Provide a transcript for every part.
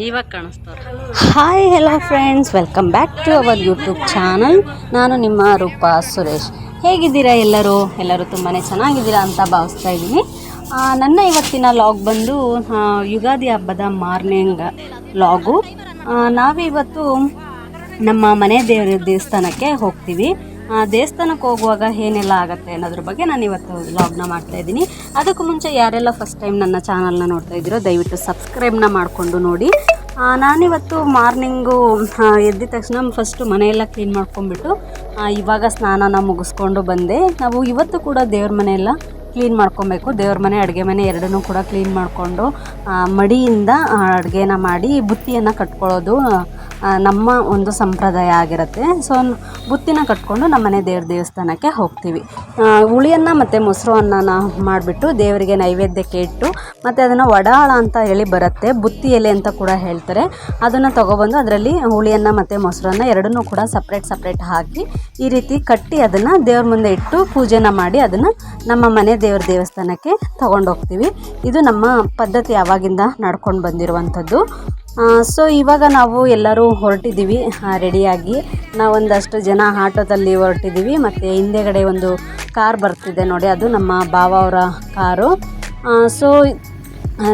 ಇವಾಗ ಕಾಣಿಸ್ತಾರೆ. Hi hello friends, welcome back to our YouTube channel. ನಾನು ನಿಮ್ಮ ರೂಪಾ ಸುರೇಶ್. ಹೇಗಿದ್ದೀರಾ ಎಲ್ಲರೂ ತುಂಬಾ ಚೆನ್ನಾಗಿದ್ದೀರಾ ಅಂತ ಭಾವಿಸ್ತಾ ಇದ್ದೀನಿ. ನನ್ನ ಇವತ್ತಿನ ಲಾಗ್ ಬಂದು ಯುಗಾದಿ ಹಬ್ಬದ ಮಾರ್ನಿಂಗ್ ಲಾಗು. ನಾವಿವತ್ತು ನಮ್ಮ ಮನೆ ದೇವಸ್ಥಾನಕ್ಕೆ ಹೋಗ್ತೀವಿ. ದೇವಸ್ಥಾನಕ್ಕೆ ಹೋಗುವಾಗ ಏನೆಲ್ಲ ಆಗುತ್ತೆ ಅನ್ನೋದ್ರ ಬಗ್ಗೆ ನಾನು ಇವತ್ತು ವ್ಲಾಗ್ನ ಮಾಡ್ತಾಯಿದ್ದೀನಿ. ಅದಕ್ಕೂ ಮುಂಚೆ ಯಾರೆಲ್ಲ ಫಸ್ಟ್ ಟೈಮ್ ನನ್ನ ಚಾನಲ್ನ ನೋಡ್ತಾ ಇದ್ದೀರೋ ದಯವಿಟ್ಟು ಸಬ್ಸ್ಕ್ರೈಬ್ನ ಮಾಡಿಕೊಂಡು ನೋಡಿ. ನಾನಿವತ್ತು ಮಾರ್ನಿಂಗು ಎದ್ದ ತಕ್ಷಣ ಫಸ್ಟು ಮನೆಯೆಲ್ಲ ಕ್ಲೀನ್ ಮಾಡ್ಕೊಂಡ್ಬಿಟ್ಟು ಇವಾಗ ಸ್ನಾನನ ಮುಗಿಸ್ಕೊಂಡು ಬಂದೆ. ನಾವು ಇವತ್ತು ಕೂಡ ದೇವ್ರ ಮನೆಯೆಲ್ಲ ಕ್ಲೀನ್ ಮಾಡ್ಕೊಬೇಕು. ದೇವ್ರ ಮನೆ ಅಡುಗೆ ಮನೆ ಎರಡನ್ನೂ ಕೂಡ ಕ್ಲೀನ್ ಮಾಡಿಕೊಂಡು ಮಡಿಯಿಂದ ಅಡುಗೆನ ಮಾಡಿ ಬುತ್ತಿಯನ್ನು ಕಟ್ಕೊಳ್ಳೋದು ನಮ್ಮ ಒಂದು ಸಂಪ್ರದಾಯ ಆಗಿರುತ್ತೆ. ಸೊ ಬುತ್ತಿನ ಕಟ್ಕೊಂಡು ನಮ್ಮ ಮನೆ ದೇವಸ್ಥಾನಕ್ಕೆ ಹೋಗ್ತೀವಿ. ಹುಳಿಯನ್ನು ಮತ್ತು ಮೊಸರು ಅನ್ನನ ಮಾಡಿಬಿಟ್ಟು ದೇವರಿಗೆ ನೈವೇದ್ಯಕ್ಕೆ ಇಟ್ಟು ಮತ್ತು ಅದನ್ನು ವಡಾಳ ಅಂತ ಹೇಳಿ ಬರುತ್ತೆ, ಬುತ್ತಿ ಎಲೆ ಅಂತ ಕೂಡ ಹೇಳ್ತಾರೆ. ಅದನ್ನು ತೊಗೊಬಂದು ಅದರಲ್ಲಿ ಹುಳಿಯನ್ನು ಮತ್ತು ಮೊಸರನ್ನು ಎರಡನ್ನೂ ಕೂಡ ಸಪ್ರೇಟ್ ಹಾಕಿ ಈ ರೀತಿ ಕಟ್ಟಿ ಅದನ್ನು ದೇವ್ರ ಮುಂದೆ ಇಟ್ಟು ಪೂಜೆನ ಮಾಡಿ ಅದನ್ನು ನಮ್ಮ ಮನೆ ದೇವಸ್ಥಾನಕ್ಕೆ ತೊಗೊಂಡೋಗ್ತೀವಿ. ಇದು ನಮ್ಮ ಪದ್ಧತಿ ಆವಾಗಿಂದ ನಡ್ಕೊಂಡು ಬಂದಿರುವಂಥದ್ದು. ಸೊ ಇವಾಗ ನಾವು ಎಲ್ಲರೂ ಹೊರಟಿದ್ದೀವಿ ರೆಡಿಯಾಗಿ. ನಾವೊಂದಷ್ಟು ಜನ ಆಟೋದಲ್ಲಿ ಹೊರಟಿದ್ದೀವಿ. ಮತ್ತು ಹಿಂದೆಗಡೆ ಒಂದು ಕಾರ್ ಬರ್ತಿದೆ ನೋಡಿ, ಅದು ನಮ್ಮ ಭಾವ ಅವರ ಕಾರು. ಸೊ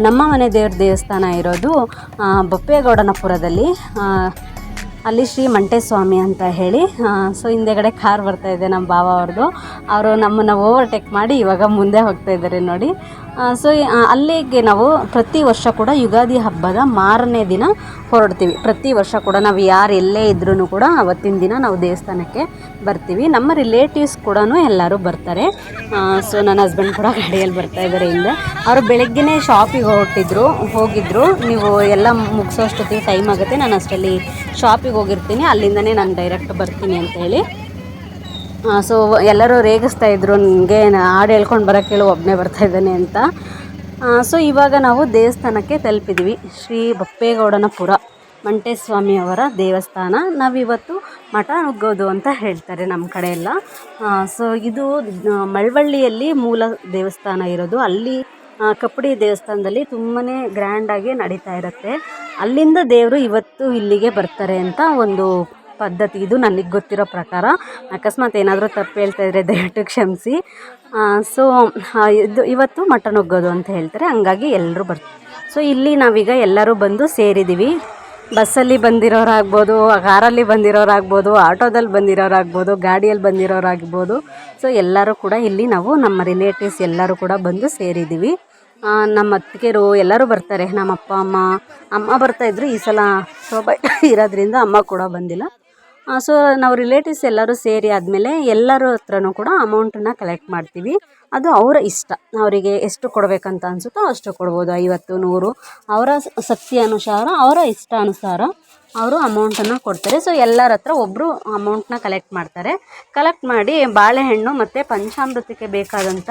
ನಮ್ಮ ಮನೆ ದೇವಸ್ಥಾನ ಇರೋದು ಬೊಪ್ಪೇಗೌಡನಪುರದಲ್ಲಿ. ಅಲ್ಲಿ ಶ್ರೀ ಮಂಟೇಸ್ವಾಮಿ ಅಂತ ಹೇಳಿ. ಸೊ ಹಿಂದೆಗಡೆ ಕಾರ್ ಬರ್ತಾಯಿದೆ ನಮ್ಮ ಭಾವ ಅವ್ರದ್ದು. ಅವರು ನಮ್ಮನ್ನು ಓವರ್ಟೇಕ್ ಮಾಡಿ ಇವಾಗ ಮುಂದೆ ಹೋಗ್ತಾ ಇದ್ದಾರೆ ನೋಡಿ. ಸೊ ಅಲ್ಲಿಗೆ ನಾವು ಪ್ರತಿ ವರ್ಷ ಕೂಡ ಯುಗಾದಿ ಹಬ್ಬದ ಮಾರನೇ ದಿನ ಹೊರಡ್ತೀವಿ. ಪ್ರತಿ ವರ್ಷ ಕೂಡ ನಾವು ಯಾರು ಎಲ್ಲೇ ಇದ್ರೂ ಕೂಡ ಅವತ್ತಿನ ದಿನ ನಾವು ದೇವಸ್ಥಾನಕ್ಕೆ ಬರ್ತೀವಿ. ನಮ್ಮ ರಿಲೇಟಿವ್ಸ್ ಕೂಡ ಎಲ್ಲರೂ ಬರ್ತಾರೆ. ಸೊ ನನ್ನ ಹಸ್ಬೆಂಡ್ ಕೂಡ ಗಾಡಿಯಲ್ಲಿ ಬರ್ತಾ ಇದ್ದಾರೆ ಹಿಂದೆ. ಅವರು ಬೆಳಗ್ಗೆನೇ ಶಾಪಿಗೆ ಹೋಗಿದ್ರು. ನೀವು ಎಲ್ಲ ಮುಗಿಸೋ ಅಷ್ಟೊತ್ತಿಗೆ ಟೈಮ್ ಆಗುತ್ತೆ, ನಾನು ಅಷ್ಟರಲ್ಲಿ ಶಾಪಿಗೆ ಹೋಗಿರ್ತೀನಿ, ಅಲ್ಲಿಂದನೇ ನಾನು ಡೈರೆಕ್ಟ್ ಬರ್ತೀನಿ ಅಂತ ಹೇಳಿ. ಸೊ ಎಲ್ಲರೂ ರೇಗಿಸ್ತಾ ಇದ್ರು, ನನಗೆ ಹಾಡು ಹೇಳ್ಕೊಂಡು ಬರೋಕ್ಕೆ ಹೇಳು, ಒಬ್ಬನೇ ಬರ್ತಾಯಿದ್ದಾನೆ ಅಂತ. ಸೊ ಇವಾಗ ನಾವು ದೇವಸ್ಥಾನಕ್ಕೆ ತಲುಪಿದ್ವಿ. ಶ್ರೀ ಬೊಪ್ಪೇಗೌಡನಪುರ ಮಂಟೇಸ್ವಾಮಿಯವರ ದೇವಸ್ಥಾನ. ನಾವಿವತ್ತು ಮಠ ನುಗ್ಗೋದು ಅಂತ ಹೇಳ್ತಾರೆ ನಮ್ಮ ಕಡೆ ಎಲ್ಲ. ಸೊ ಇದು ಮಳವಳ್ಳಿಯಲ್ಲಿ ಮೂಲ ದೇವಸ್ಥಾನ ಇರೋದು. ಅಲ್ಲಿ ಕಪ್ಪಡಿ ದೇವಸ್ಥಾನದಲ್ಲಿ ತುಂಬಾ ಗ್ರ್ಯಾಂಡಾಗಿ ನಡೀತಾ ಇರುತ್ತೆ. ಅಲ್ಲಿಂದ ದೇವರು ಇವತ್ತು ಇಲ್ಲಿಗೆ ಬರ್ತಾರೆ ಅಂತ ಒಂದು ಪದ್ಧತಿ. ಇದು ನನಗೆ ಗೊತ್ತಿರೋ ಪ್ರಕಾರ. ಅಕಸ್ಮಾತ್ ಏನಾದರೂ ತಪ್ಪು ಹೇಳ್ತಾ ಇದ್ದರೆ ದಯವಿಟ್ಟು ಕ್ಷಮಿಸಿ. ಸೊ ಇದು ಇವತ್ತು ಮಠ ನುಗ್ಗೋದು ಅಂತ ಹೇಳ್ತಾರೆ, ಹಂಗಾಗಿ ಎಲ್ಲರೂ ಬರ್ತಾರೆ. ಸೊ ಇಲ್ಲಿ ನಾವೀಗ ಎಲ್ಲರೂ ಬಂದು ಸೇರಿದ್ದೀವಿ. ಬಸ್ಸಲ್ಲಿ ಬಂದಿರೋರಾಗ್ಬೋದು, ಕಾರಲ್ಲಿ ಬಂದಿರೋರಾಗ್ಬೋದು, ಆಟೋದಲ್ಲಿ ಬಂದಿರೋರಾಗ್ಬೋದು, ಗಾಡಿಯಲ್ಲಿ ಬಂದಿರೋರಾಗ್ಬೋದು. ಸೊ ಎಲ್ಲರೂ ಕೂಡ ಇಲ್ಲಿ ನಾವು ನಮ್ಮ ರಿಲೇಟಿವ್ಸ್ ಎಲ್ಲರೂ ಕೂಡ ಬಂದು ಸೇರಿದ್ದೀವಿ. ನಮ್ಮ ಅತ್ತಿಗೆರು ಎಲ್ಲರೂ ಬರ್ತಾರೆ. ನಮ್ಮ ಅಪ್ಪ ಅಮ್ಮ ಬರ್ತಾಯಿದ್ರು. ಈ ಸಲ ಶೋಭಾ ಇರೋದ್ರಿಂದ ಅಮ್ಮ ಕೂಡ ಬಂದಿಲ್ಲ. ಸೊ ನಾವು ರಿಲೇಟಿವ್ಸ್ ಎಲ್ಲರೂ ಸೇರಿ ಆದಮೇಲೆ ಎಲ್ಲರ ಹತ್ರನೂ ಕೂಡ ಅಮೌಂಟನ್ನು ಕಲೆಕ್ಟ್ ಮಾಡ್ತೀವಿ. ಅದು ಅವರ ಇಷ್ಟ, ಅವರಿಗೆ ಎಷ್ಟು ಕೊಡಬೇಕಂತ ಅನಿಸುತ್ತೋ ಅಷ್ಟು ಕೊಡ್ಬೋದು. 50, 100 ಅವರ ಶಕ್ತಿಯಾನುಸಾರ, ಅವರ ಇಷ್ಟಾನುಸಾರ ಅವರು ಅಮೌಂಟನ್ನು ಕೊಡ್ತಾರೆ. ಸೊ ಎಲ್ಲರ ಹತ್ರ ಒಬ್ಬರು ಅಮೌಂಟನ್ನ ಕಲೆಕ್ಟ್ ಮಾಡ್ತಾರೆ. ಕಲೆಕ್ಟ್ ಮಾಡಿ ಬಾಳೆಹಣ್ಣು ಮತ್ತು ಪಂಚಾಮೃತಕ್ಕೆ ಬೇಕಾದಂಥ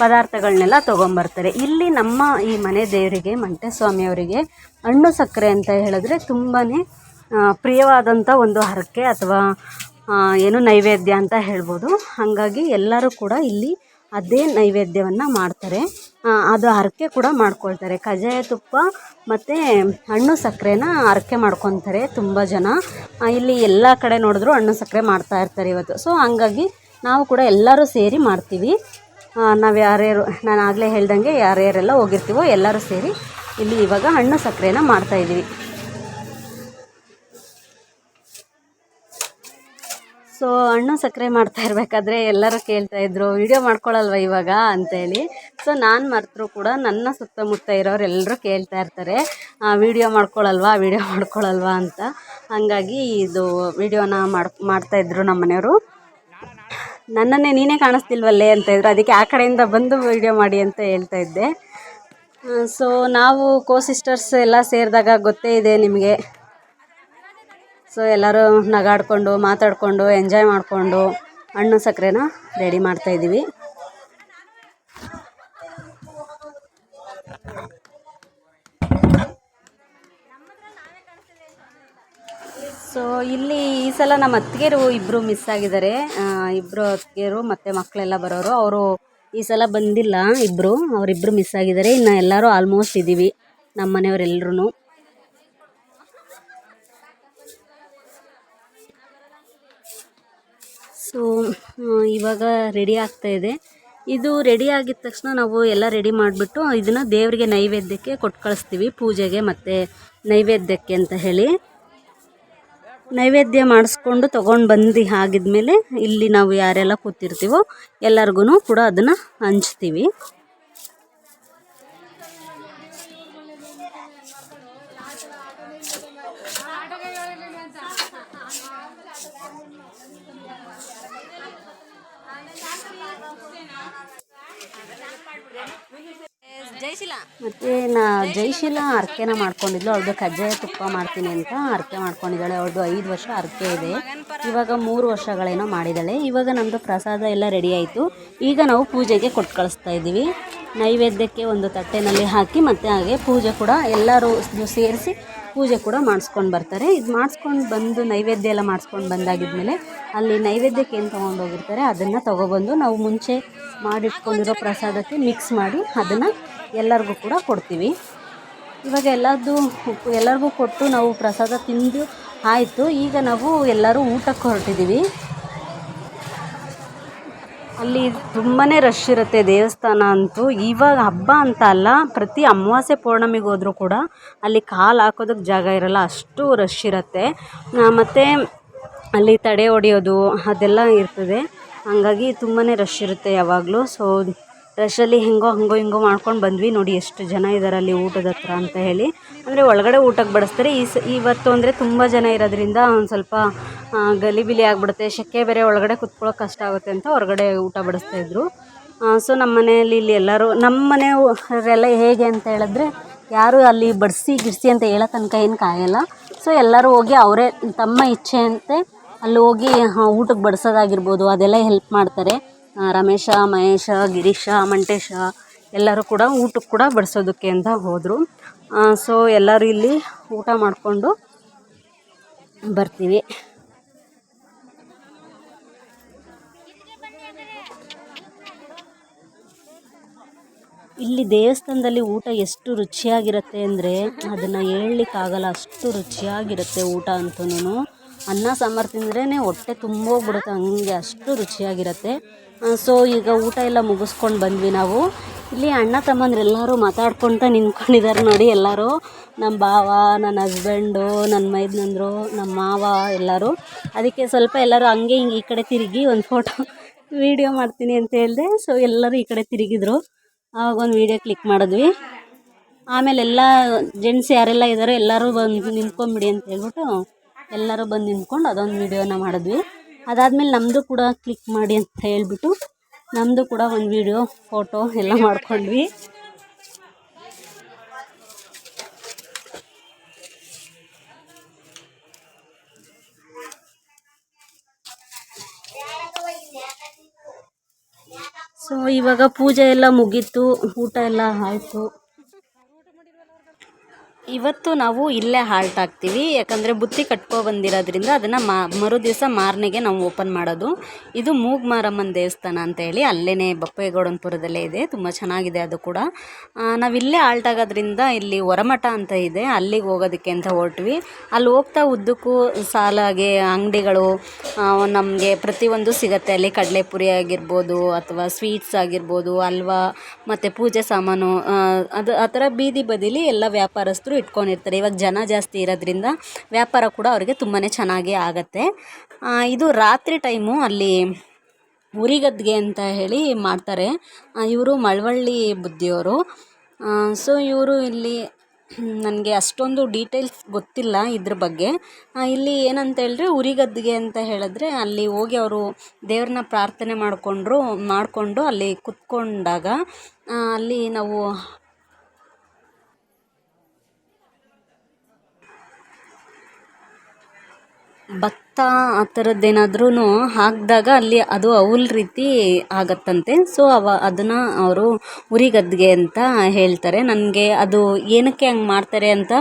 ಪದಾರ್ಥಗಳನ್ನೆಲ್ಲ ತೊಗೊಂಬರ್ತಾರೆ. ಇಲ್ಲಿ ನಮ್ಮ ಈ ಮನೆ ದೇವರಿಗೆ ಮಂಟೇಸ್ವಾಮಿಯವರಿಗೆ ಹಣ್ಣು ಸಕ್ಕರೆ ಅಂತ ಹೇಳಿದ್ರೆ ತುಂಬಾ ಪ್ರಿಯವಾದಂಥ ಒಂದು ಹರಕೆ ಅಥವಾ ಏನು ನೈವೇದ್ಯ ಅಂತ ಹೇಳ್ಬೋದು. ಹಾಗಾಗಿ ಎಲ್ಲರೂ ಕೂಡ ಇಲ್ಲಿ ಅದೇ ನೈವೇದ್ಯವನ್ನು ಮಾಡ್ತಾರೆ. ಅದು ಹರಕೆ ಕೂಡ ಮಾಡ್ಕೊಳ್ತಾರೆ. ಕಜ್ಜಾಯ ತುಪ್ಪ ಮತ್ತು ಹಣ್ಣು ಸಕ್ಕರೆನ ಹರಕೆ ಮಾಡ್ಕೊತಾರೆ ತುಂಬ ಜನ. ಇಲ್ಲಿ ಎಲ್ಲ ಕಡೆ ನೋಡಿದ್ರು ಹಣ್ಣು ಸಕ್ಕರೆ ಮಾಡ್ತಾಯಿರ್ತಾರೆ ಇವತ್ತು. ಸೊ ಹಂಗಾಗಿ ನಾವು ಕೂಡ ಎಲ್ಲರೂ ಸೇರಿ ಮಾಡ್ತೀವಿ. ನಾವು ಯಾರ್ಯಾರು, ನಾನು ಆಗಲೇ ಹೇಳ್ದಂಗೆ ಯಾರ್ಯಾರೆಲ್ಲ ಹೋಗಿರ್ತೀವೋ ಎಲ್ಲರೂ ಸೇರಿ ಇಲ್ಲಿ ಇವಾಗ ಹಣ್ಣು ಸಕ್ಕರೆನ ಮಾಡ್ತಾಯಿದ್ದೀವಿ. ಸೊ ಹಣ್ಣು ಸಕ್ಕರೆ ಮಾಡ್ತಾ ಇರಬೇಕಾದ್ರೆ ಎಲ್ಲರೂ ಕೇಳ್ತಾಯಿದ್ರು, ವಿಡಿಯೋ ಮಾಡ್ಕೊಳ್ಳಲ್ವ ಇವಾಗ ಅಂತೇಳಿ. ಸೊ ನಾನು ಮರೆತರೂ ಕೂಡ ನನ್ನ ಸುತ್ತಮುತ್ತ ಇರೋರು ಎಲ್ಲರೂ ಕೇಳ್ತಾ ಇರ್ತಾರೆ, ವಿಡಿಯೋ ಮಾಡ್ಕೊಳ್ಳಲ್ವಾ ಅಂತ. ಹಾಗಾಗಿ ಇದು ವಿಡಿಯೋನ ಮಾಡ್ತಾಯಿದ್ರು ನಮ್ಮ ಮನೆಯವರು. ನನ್ನನ್ನೇ ನೀನೇ ಕಾಣಿಸ್ತಿಲ್ವಲ್ಲೇ ಅಂತ ಇದ್ರು, ಅದಕ್ಕೆ ಆ ಕಡೆಯಿಂದ ಬಂದು ವಿಡಿಯೋ ಮಾಡಿ ಅಂತ ಹೇಳ್ತಾ ಇದ್ದೆ. ಸೊ ನಾವು ಸಿಸ್ಟರ್ಸ್ ಎಲ್ಲ ಸೇರಿದಾಗ ಗೊತ್ತೇ ಇದೆ ನಿಮಗೆ. ಸೊ ಎಲ್ಲರೂ ನಗಾಡಿಕೊಂಡು ಮಾತಾಡಿಕೊಂಡು ಎಂಜಾಯ್ ಮಾಡಿಕೊಂಡು ಹಣ್ಣು ಸಕ್ಕರೆನ ರೆಡಿ ಮಾಡ್ತಾಯಿದ್ದೀವಿ. ಸೊ ಇಲ್ಲಿ ಈ ಸಲ ನಮ್ಮ ಅತ್ತಿಗೆರು ಇಬ್ಬರು ಮಿಸ್ ಆಗಿದ್ದಾರೆ. ಇಬ್ಬರು ಅತ್ತಿಗೆರು ಮತ್ತು ಮಕ್ಕಳೆಲ್ಲ ಬರೋರು. ಅವರು ಈ ಸಲ ಬಂದಿಲ್ಲ ಇಬ್ಬರು, ಅವರಿಬ್ಬರು ಮಿಸ್ ಆಗಿದ್ದಾರೆ. ಇನ್ನು ಎಲ್ಲರೂ ಆಲ್ಮೋಸ್ಟ್ ಇದ್ದೀವಿ ನಮ್ಮ ಮನೆಯವರೆಲ್ಲರೂ. ಸೊ ಇವಾಗ ರೆಡಿ ಆಗ್ತಾಯಿದೆ. ಇದು ರೆಡಿ ಆಗಿದ ತಕ್ಷಣ ನಾವು ಎಲ್ಲ ರೆಡಿ ಮಾಡಿಬಿಟ್ಟು ಇದನ್ನು ದೇವರಿಗೆ ನೈವೇದ್ಯಕ್ಕೆ ಕೊಟ್ಟು ಕಳಿಸ್ತೀವಿ, ಪೂಜೆಗೆ ಮತ್ತು ನೈವೇದ್ಯಕ್ಕೆ ಅಂತ ಹೇಳಿ. ನೈವೇದ್ಯ ಮಾಡಿಸ್ಕೊಂಡು ತೊಗೊಂಡು ಬಂದು ಆಗಿದ್ಮೇಲೆ ಇಲ್ಲಿ ನಾವು ಯಾರೆಲ್ಲ ಕೂತಿರ್ತೀವೋ ಎಲ್ಲರಿಗೂ ಕೂಡ ಅದನ್ನು ಹಂಚ್ತೀವಿ. ಮತ್ತು ಜೈಶೀಲಾ ಅರ್ಕೆನ ಮಾಡ್ಕೊಂಡಿದ್ಲು. ಅವಳದು ಕಜ್ಜಾಯ ತುಪ್ಪ ಮಾಡ್ತೀನಿ ಅಂತ ಅರ್ಕೆ ಮಾಡ್ಕೊಂಡಿದ್ದಾಳೆ. ಅವಳದು 5 ವರ್ಷ ಅರ್ಕೆ ಇದೆ. ಇವಾಗ 3 ವರ್ಷಗಳೇನೋ ಮಾಡಿದ್ದಾಳೆ. ಇವಾಗ ನಮ್ಮದು ಪ್ರಸಾದ ಎಲ್ಲ ರೆಡಿ ಆಯಿತು. ಈಗ ನಾವು ಪೂಜೆಗೆ ಕೊಟ್ಟು ಕಳಿಸ್ತಾ ಇದ್ದೀವಿ. ನೈವೇದ್ಯಕ್ಕೆ ಒಂದು ತಟ್ಟೆನಲ್ಲಿ ಹಾಕಿ ಮತ್ತು ಹಾಗೆ ಪೂಜೆ ಕೂಡ ಎಲ್ಲರೂ ಸೇರಿಸಿ ಪೂಜೆ ಕೂಡ ಮಾಡಿಸ್ಕೊಂಡು ಬರ್ತಾರೆ. ಇದು ಮಾಡಿಸ್ಕೊಂಡು ಬಂದು ನೈವೇದ್ಯ ಎಲ್ಲ ಮಾಡಿಸ್ಕೊಂಡು ಬಂದಾಗಿದ್ಮೇಲೆ ಅಲ್ಲಿ ನೈವೇದ್ಯಕ್ಕೆ ಏನು ತೊಗೊಂಡೋಗಿರ್ತಾರೆ ಅದನ್ನು ತೊಗೊಬಂದು ನಾವು ಮುಂಚೆ ಮಾಡಿಟ್ಕೊಂಡಿರೋ ಪ್ರಸಾದಕ್ಕೆ ಮಿಕ್ಸ್ ಮಾಡಿ ಅದನ್ನು ಎಲ್ಲರಿಗೂ ಕೂಡ ಕೊಡ್ತೀವಿ. ಇವಾಗ ಎಲ್ಲರಿಗೂ ಕೊಟ್ಟು ನಾವು ಪ್ರಸಾದ ತಿಂದು ಆಯಿತು. ಈಗ ನಾವು ಎಲ್ಲರೂ ಊಟಕ್ಕೆ ಹೊರಟಿದ್ದೀವಿ. ಅಲ್ಲಿ ತುಂಬಾ ರಶ್ ಇರುತ್ತೆ ದೇವಸ್ಥಾನ ಅಂತೂ. ಇವಾಗ ಹಬ್ಬ ಅಂತ ಅಲ್ಲ, ಪ್ರತಿ ಅಮಾವಾಸ್ಯೆ ಪೌರ್ಣಮಿಗೆ ಹೋದರೂ ಕೂಡ ಅಲ್ಲಿ ಕಾಲು ಹಾಕೋದಕ್ಕೆ ಜಾಗ ಇರೋಲ್ಲ, ಅಷ್ಟು ರಶ್ ಇರುತ್ತೆ. ಮತ್ತು ಅಲ್ಲಿ ತಡೆ ಹೊಡೆಯೋದು ಅದೆಲ್ಲ ಇರ್ತದೆ. ಹಾಗಾಗಿ ತುಂಬಾ ರಶ್ ಇರುತ್ತೆ ಯಾವಾಗಲೂ. ಸೊ ರಶಲ್ಲಿ ಹಿಂಗೋ ಮಾಡ್ಕೊಂಡು ಬಂದ್ವಿ. ನೋಡಿ ಎಷ್ಟು ಜನ ಇದ್ದಾರೆ ಅಲ್ಲಿ ಊಟದ ಹತ್ರ ಅಂತ ಹೇಳಿ. ಅಂದರೆ ಒಳಗಡೆ ಊಟಕ್ಕೆ ಬಡಿಸ್ತಾರೆ. ಇವತ್ತು ಅಂದರೆ ತುಂಬ ಜನ ಇರೋದ್ರಿಂದ ಒಂದು ಸ್ವಲ್ಪ ಗಲಿಬಿಲಿ ಆಗಿಬಿಡುತ್ತೆ. ಸೆಕೆ ಬೇರೆ, ಒಳಗಡೆ ಕುತ್ಕೊಳ್ಳೋಕೆ ಕಷ್ಟ ಆಗುತ್ತೆ ಅಂತ ಹೊರಗಡೆ ಊಟ ಬಡಿಸ್ತಾಯಿದ್ರು. ಸೊ ನಮ್ಮ ಮನೆಯಲ್ಲಿ ಇಲ್ಲಿ ಎಲ್ಲರೂ ನಮ್ಮ ಮನೆಯವರೆಲ್ಲ ಹೇಗೆ ಅಂತ ಹೇಳಿದ್ರೆ ಯಾರು ಅಲ್ಲಿ ಗಿಡಿಸಿ ಅಂತ ಹೇಳೋ ತನಕ ಏನು ಕಾಯಲ್ಲ. ಸೊ ಎಲ್ಲರೂ ಹೋಗಿ ಅವರೇ ತಮ್ಮ ಇಚ್ಛೆಯಂತೆ ಅಲ್ಲಿ ಹೋಗಿ ಊಟಕ್ಕೆ ಬಡಿಸೋದಾಗಿರ್ಬೋದು ಅದೆಲ್ಲ ಹೆಲ್ಪ್ ಮಾಡ್ತಾರೆ. ರಮೇಶ, ಮಹೇಶ, ಗಿರೀಶ, ಮಂಟೇಶ ಎಲ್ಲರೂ ಕೂಡ ಊಟಕ್ಕೆ ಕೂಡ ಬಡಿಸೋದಕ್ಕೆ ಅಂತ ಹೋದರು. ಸೊ ಎಲ್ಲರೂ ಇಲ್ಲಿ ಊಟ ಮಾಡಿಕೊಂಡು ಬರ್ತೀವಿ. ಇಲ್ಲಿ ದೇವಸ್ಥಾನದಲ್ಲಿ ಊಟ ಎಷ್ಟು ರುಚಿಯಾಗಿರುತ್ತೆ ಅಂದರೆ ಅದನ್ನು ಹೇಳಲಿಕ್ಕಾಗಲ್ಲ, ಅಷ್ಟು ರುಚಿಯಾಗಿರುತ್ತೆ ಊಟ ಅಂತೂ. ಅನ್ನ ಸಾಂಬಾರು ತಿಂದ್ರೇ ಹೊಟ್ಟೆ ತುಂಬೋಗ್ಬಿಡುತ್ತೆ, ಹಂಗೆ ಅಷ್ಟು ರುಚಿಯಾಗಿರುತ್ತೆ. ಸೊ ಈಗ ಊಟ ಎಲ್ಲ ಮುಗಿಸ್ಕೊಂಡು ಬಂದ್ವಿ ನಾವು. ಇಲ್ಲಿ ಅಣ್ಣ ತಮ್ಮಂದ್ರೆಲ್ಲರೂ ಮಾತಾಡ್ಕೊತ ನಿಂತ್ಕೊಂಡಿದ್ದಾರೆ ನೋಡಿ. ಎಲ್ಲರೂ ನಮ್ಮ ಭಾವ, ನನ್ನ ಹಸ್ಬೆಂಡು, ನನ್ನ ಮೈದ್ನಂದರು, ನಮ್ಮ ಮಾವ ಎಲ್ಲರೂ. ಅದಕ್ಕೆ ಸ್ವಲ್ಪ ಎಲ್ಲರೂ ಹಂಗೆ ಹಿಂಗೆ ಈ ಕಡೆ ತಿರುಗಿ ಒಂದು ಫೋಟೋ ವೀಡಿಯೋ ಮಾಡ್ತೀನಿ ಅಂತ ಹೇಳಿದೆ. ಸೊ ಎಲ್ಲರೂ ಈ ಕಡೆ ತಿರುಗಿದ್ರು. ಆವಾಗ ಒಂದು ವೀಡಿಯೋ ಕ್ಲಿಕ್ ಮಾಡಿದ್ವಿ. ಆಮೇಲೆ ಎಲ್ಲ ಜೆಂಟ್ಸ್ ಯಾರೆಲ್ಲ ಇದ್ದಾರೋ ಎಲ್ಲರೂ ಬಂದು ನಿಂತ್ಕೊಂಬಿಡಿ ಅಂತ ಹೇಳ್ಬಿಟ್ಟು ಎಲ್ಲರೂ ಬಂದು ನಿಂತ್ಕೊಂಡು ಅದೊಂದು ವೀಡಿಯೋನ ಮಾಡಿದ್ವಿ. ಅದಾದಮೇಲೆ ನಮ್ಮದು ಕೂಡ ಕ್ಲಿಕ್ ಮಾಡಿ ಅಂತ ಹೇಳ್ಬಿಟ್ಟು ನಮ್ಮದು ಕೂಡ ಒಂದು ವೀಡಿಯೋ ಫೋಟೋ ಎಲ್ಲ ಮಾಡ್ಕೊಂಡ್ವಿ. ಸೊ ಇವಾಗ ಪೂಜೆ ಎಲ್ಲ ಮುಗೀತು, ಊಟ ಎಲ್ಲ ಆಯಿತು. ಇವತ್ತು ನಾವು ಇಲ್ಲೇ ಹಾಲ್ಟ್ ಆಗ್ತೀವಿ, ಯಾಕಂದರೆ ಬುತ್ತಿ ಕಟ್ಕೊಬಂದಿರೋದ್ರಿಂದ ಅದನ್ನು ಮರು ದಿವಸ ಮಾರನೆಗೆ ನಾವು ಓಪನ್ ಮಾಡೋದು. ಇದು ಮೂಗ್ಮಾರಮ್ಮನ ದೇವಸ್ಥಾನ ಅಂತೇಳಿ ಅಲ್ಲೇ ಬಪ್ಪೇಗೌಡನಪುರದಲ್ಲೇ ಇದೆ, ತುಂಬ ಚೆನ್ನಾಗಿದೆ ಅದು ಕೂಡ. ನಾವಿಲ್ಲೇ ಹಾಲ್ಟ್ ಆಗೋದ್ರಿಂದ ಇಲ್ಲಿ ಹೊರಮಠ ಅಂತ ಇದೆ, ಅಲ್ಲಿಗೆ ಹೋಗೋದಕ್ಕೆ ಅಂತ ಹೊರಟ್ವಿ. ಅಲ್ಲಿ ಹೋಗ್ತಾ ಉದ್ದಕ್ಕೂ ಸಾಲಾಗೆ ಅಂಗಡಿಗಳು ನಮಗೆ ಪ್ರತಿಯೊಂದು ಸಿಗುತ್ತೆ. ಅಲ್ಲಿ ಕಡಲೆಪುರಿ ಆಗಿರ್ಬೋದು ಅಥವಾ ಸ್ವೀಟ್ಸ್ ಆಗಿರ್ಬೋದು, ಹಲ್ವಾ ಮತ್ತು ಪೂಜೆ ಸಾಮಾನು ಅದು ಆ ಥರ ಬೀದಿ ಬದಿಲಿ ಎಲ್ಲ ವ್ಯಾಪಾರಸ್ಥರು ಇಟ್ಕೊಂಡಿರ್ತಾರೆ. ಇವಾಗ ಜನ ಜಾಸ್ತಿ ಇರೋದ್ರಿಂದ ವ್ಯಾಪಾರ ಕೂಡ ಅವರಿಗೆ ತುಂಬಾ ಚೆನ್ನಾಗಿ ಆಗತ್ತೆ. ಇದು ರಾತ್ರಿ ಟೈಮು ಅಲ್ಲಿ ಉರಿಗದ್ಗೆ ಅಂತ ಹೇಳಿ ಮಾಡ್ತಾರೆ. ಇವರು ಮಳವಳ್ಳಿ ಬುದ್ಧಿಯವರು. ಸೊ ಇವರು ಇಲ್ಲಿ ನನಗೆ ಅಷ್ಟೊಂದು ಡೀಟೇಲ್ಸ್ ಗೊತ್ತಿಲ್ಲ ಇದ್ರ ಬಗ್ಗೆ. ಇಲ್ಲಿ ಏನಂತ ಹೇಳಿದ್ರೆ ಉರಿಗದ್ಗೆ ಅಂತ ಹೇಳಿದ್ರೆ ಅಲ್ಲಿ ಹೋಗಿ ಅವರು ದೇವ್ರನ್ನ ಪ್ರಾರ್ಥನೆ ಮಾಡಿಕೊಂಡು ಅಲ್ಲಿ ಕುತ್ಕೊಂಡಾಗ ಅಲ್ಲಿ ನಾವು ಭತ್ತ ಆ ಥರದ್ದೇನಾದ್ರೂ ಹಾಕಿದಾಗ ಅಲ್ಲಿ ಅದು ಅವ್ಲ್ ರೀತಿ ಆಗತ್ತಂತೆ. ಸೊ ಅದನ್ನು ಅವರು ಉರಿಗದ್ಗೆ ಅಂತ ಹೇಳ್ತಾರೆ. ನನಗೆ ಅದು ಏನಕ್ಕೆ ಹಂಗೆ ಮಾಡ್ತಾರೆ ಅಂತ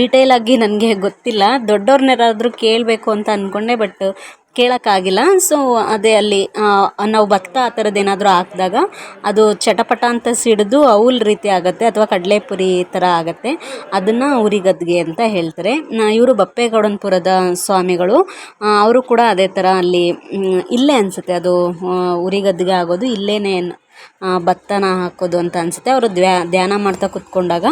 ಡೀಟೇಲಾಗಿ ನನಗೆ ಗೊತ್ತಿಲ್ಲ. ದೊಡ್ಡವ್ರನ್ನೇನಾದರೂ ಕೇಳಬೇಕು ಅಂತ ಅಂದ್ಕೊಂಡೆ, ಬಟ್ ಕೇಳೋಕ್ಕಾಗಿಲ್ಲ. ಸೊ ಅದೇ ಅಲ್ಲಿ ನಾವು ಭತ್ತ ಆ ಥರದ್ದು ಏನಾದರೂ ಹಾಕಿದಾಗ ಅದು ಚಟಪಟ ಅಂತ ಸಿಡಿದು ಅವ್ಲ್ ರೀತಿ ಆಗುತ್ತೆ ಅಥವಾ ಕಡಲೆಪುರಿ ಥರ ಆಗುತ್ತೆ. ಅದನ್ನು ಉರಿಗದ್ಗೆ ಅಂತ ಹೇಳ್ತಾರೆ. ಇವರು ಬಪ್ಪೇಗೌಡನಪುರದ ಸ್ವಾಮಿಗಳು. ಅವರು ಕೂಡ ಅದೇ ಥರ ಅಲ್ಲಿ ಇಲ್ಲೇ ಅನಿಸುತ್ತೆ ಅದು ಉರಿಗದ್ಗೆ ಆಗೋದು ಇಲ್ಲೇನೆ, ಭತ್ತನ ಹಾಕೋದು ಅಂತ ಅನಿಸುತ್ತೆ. ಅವರು ಧ್ಯಾನ ಮಾಡ್ತಾ ಕೂತ್ಕೊಂಡಾಗ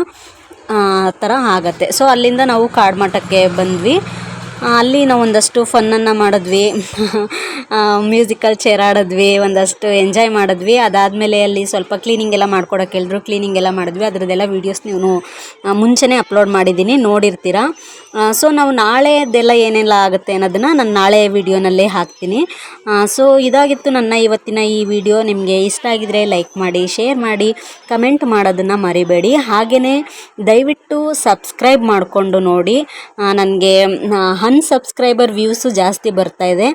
ಆ ಥರ ಆಗತ್ತೆ. ಸೊ ಅಲ್ಲಿಂದ ನಾವು ಕಾಡ್ಮಠಕ್ಕೆ ಬಂದ್ವಿ. ಅಲ್ಲಿ ನಾವು ಒಂದಷ್ಟು ಫನ್ನನ್ನು ಮಾಡಿದ್ವಿ, ಮ್ಯೂಸಿಕಲ್ ಚೇರ್ ಆಡಿದ್ವಿ, ಒಂದಷ್ಟು ಎಂಜಾಯ್ ಮಾಡಿದ್ವಿ. ಅದಾದಮೇಲೆ ಅಲ್ಲಿ ಸ್ವಲ್ಪ ಕ್ಲೀನಿಂಗ್ ಎಲ್ಲ ಮಾಡ್ಕೊಡೋಕೆ ಹೇಳಿದ್ರು, ಕ್ಲೀನಿಂಗ್ ಎಲ್ಲ ಮಾಡಿದ್ವಿ. ಅದರದ್ದೆಲ್ಲ ವೀಡಿಯೋಸ್ ನೀವು ಮುಂಚೆನೇ ಅಪ್ಲೋಡ್ ಮಾಡಿದ್ದೀನಿ, ನೋಡಿರ್ತೀರ. ಸೊ ನಾವು ನಾಳೆದೆಲ್ಲ ಏನೆಲ್ಲ ಆಗುತ್ತೆ ಅನ್ನೋದನ್ನು ನಾನು ನಾಳೆ ವಿಡಿಯೋನಲ್ಲೇ ಹಾಕ್ತೀನಿ. ಸೊ ಇದಾಗಿತ್ತು ನನ್ನ ಇವತ್ತಿನ ಈ ವಿಡಿಯೋ. ನಿಮಗೆ ಇಷ್ಟ ಆಗಿದರೆ ಲೈಕ್ ಮಾಡಿ, ಶೇರ್ ಮಾಡಿ, ಕಮೆಂಟ್ ಮಾಡೋದನ್ನು ಮರಿಬೇಡಿ. ಹಾಗೆಯೇ ದಯವಿಟ್ಟು ಸಬ್ಸ್ಕ್ರೈಬ್ ಮಾಡಿಕೊಂಡು ನೋಡಿ. ನನಗೆ ಅನ್ಸಬ್ಸ್ಕ್ರೈಬರ್ ವ್ಯೂಸು ಜಾಸ್ತಿ ಬರ್ತಾಯಿದೆ,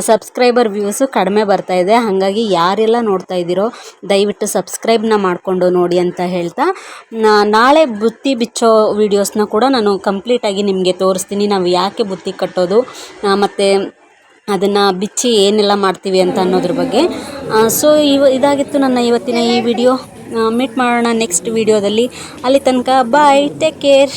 ಸಬ್ಸ್ಕ್ರೈಬರ್ ವ್ಯೂಸು ಕಡಿಮೆ ಬರ್ತಾಯಿದೆ. ಹಾಗಾಗಿ ಯಾರೆಲ್ಲ ನೋಡ್ತಾ ಇದ್ದೀರೋ ದಯವಿಟ್ಟು ಸಬ್ಸ್ಕ್ರೈಬ್ನ ಮಾಡಿಕೊಂಡು ನೋಡಿ ಅಂತ ಹೇಳ್ತಾ, ನಾಳೆ ಬುತ್ತಿ ಬಿಚ್ಚೋ ವೀಡಿಯೋಸ್ನ ಕೂಡ ನಾನು ಕಂಪ್ಲೀಟಾಗಿ ನಿಮಗೆ ತೋರಿಸ್ತೀನಿ. ನಾವು ಯಾಕೆ ಬುತ್ತಿ ಕಟ್ಟೋದು ಮತ್ತು ಅದನ್ನು ಬಿಚ್ಚಿ ಏನೆಲ್ಲ ಮಾಡ್ತೀವಿ ಅಂತ ಅನ್ನೋದ್ರ ಬಗ್ಗೆ. ಸೊ ಇದಾಗಿತ್ತು ನನ್ನ ಇವತ್ತಿನ ಈ ವಿಡಿಯೋ. ಮೀಟ್ ಮಾಡೋಣ ನೆಕ್ಸ್ಟ್ ವಿಡಿಯೋದಲ್ಲಿ. ಅಲ್ಲಿ ತನಕ ಬಾಯ್, ಟೇಕ್ ಕೇರ್.